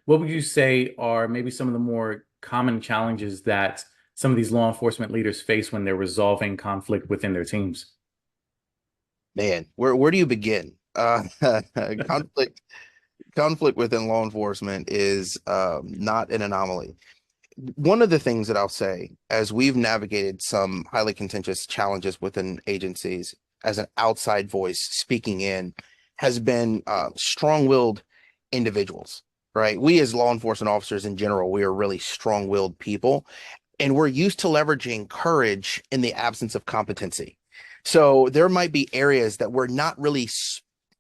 What would you say are maybe some of the more common challenges that some of these law enforcement leaders face when they're resolving conflict within their teams? Man, where do you begin? Conflict conflict within law enforcement is not an anomaly. One of the things that I'll say, as we've navigated some highly contentious challenges within agencies, as an outside voice speaking in, has been strong-willed individuals, right? We as law enforcement officers in general, we are really strong-willed people, and we're used to leveraging courage in the absence of competency. So there might be areas that we're not really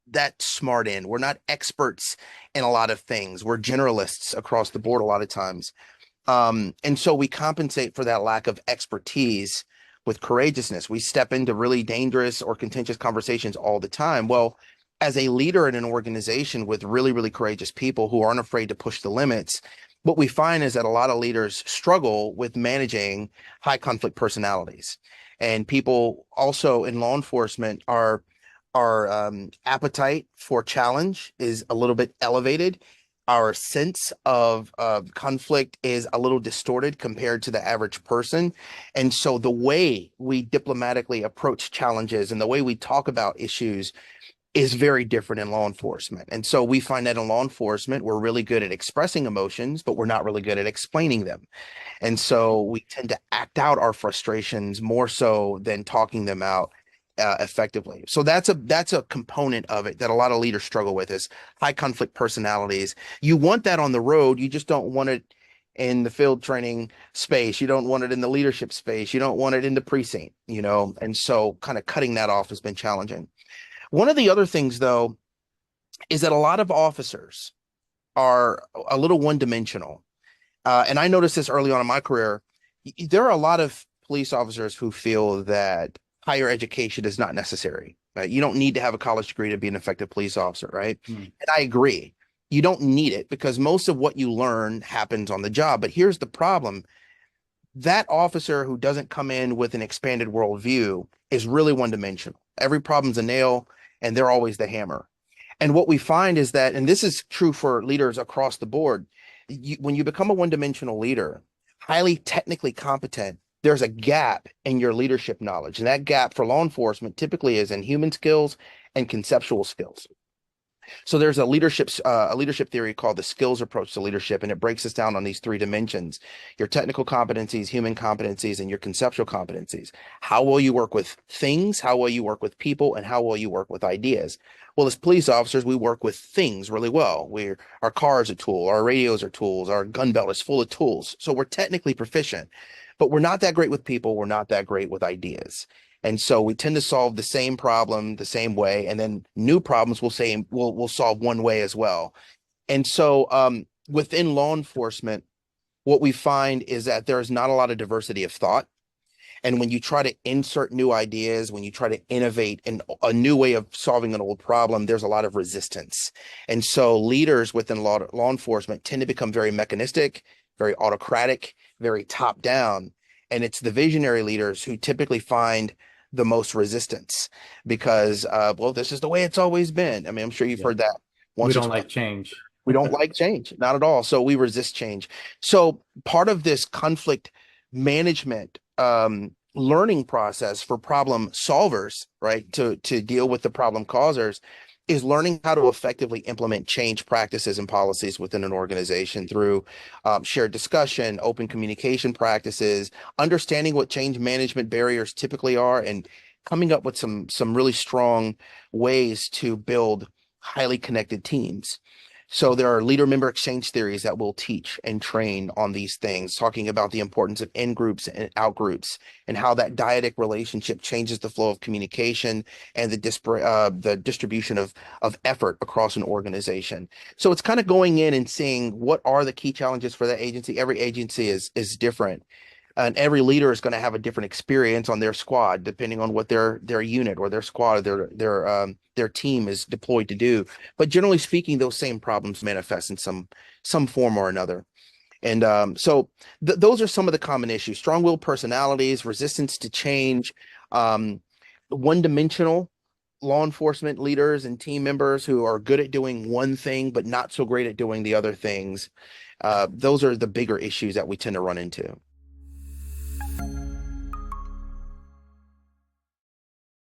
that smart in. We're not experts in a lot of things. We're generalists across the board a lot of times. And so we compensate for that lack of expertise with courageousness. We step into really dangerous or contentious conversations all the time. Well, as a leader in an organization with really, really courageous people who aren't afraid to push the limits, what we find is that a lot of leaders struggle with managing high conflict personalities. And people also in law enforcement are our appetite for challenge is a little bit elevated. Our sense of conflict is a little distorted compared to the average person. And so the way we diplomatically approach challenges and the way we talk about issues is very different in law enforcement. And so we find that in law enforcement, we're really good at expressing emotions, but we're not really good at explaining them. And so we tend to act out our frustrations more so than talking them out effectively. So that's a component of it that a lot of leaders struggle with is high conflict personalities. You want that on the road, you just don't want it in the field training space. You don't want it in the leadership space. You don't want it in the precinct, And so kind of cutting that off has been challenging. One of the other things though is that a lot of officers are a little one-dimensional. And I noticed this early on in my career. There are a lot of police officers who feel that higher education is not necessary. Right? You don't need to have a college degree to be an effective police officer, right? Hmm. And I agree. You don't need it because most of what you learn happens on the job. But here's the problem. That officer who doesn't come in with an expanded worldview is really one-dimensional. Every problem's a nail, and they're always the hammer. And what we find is that, and this is true for leaders across the board, when you become a one-dimensional leader, highly technically competent, there's a gap in your leadership knowledge. And that gap for law enforcement typically is in human skills and conceptual skills. So there's a leadership theory called the skills approach to leadership, and it breaks us down on these three dimensions: your technical competencies, human competencies, and your conceptual competencies. How will you work with things? How will you work with people? And how will you work with ideas? Well, as police officers, we work with things really well. Our car is a tool, our radios are tools, our gun belt is full of tools. So we're technically proficient, but we're not that great with people. We're not that great with ideas. And so we tend to solve the same problem the same way, and then new problems we'll solve one way as well. And so within law enforcement, what we find is that there is not a lot of diversity of thought. And when you try to insert new ideas, when you try to innovate in a new way of solving an old problem, there's a lot of resistance. And so leaders within law enforcement tend to become very mechanistic, very autocratic, very top down. And it's the visionary leaders who typically find the most resistance because, well, this is the way it's always been. I mean, I'm sure you've Yeah. heard that We once or don't twice. like change. We don't like change, not at all. So we resist change. So part of this conflict management learning process for problem solvers, right, to deal with the problem causers, is learning how to effectively implement change practices and policies within an organization through shared discussion, open communication practices, understanding what change management barriers typically are, and coming up with some really strong ways to build highly connected teams. So there are leader member exchange theories that will teach and train on these things, talking about the importance of in groups and out groups and how that dyadic relationship changes the flow of communication and the distribution of effort across an organization. So it's kind of going in and seeing what are the key challenges for that agency. Every agency is different, and every leader is going to have a different experience on their squad depending on what their unit or their squad or their team is deployed to do. But generally speaking, those same problems manifest in some form or another. And so those are some of the common issues: strong-willed personalities, resistance to change, um, one-dimensional law enforcement leaders and team members who are good at doing one thing but not so great at doing the other things. Those are the bigger issues that we tend to run into.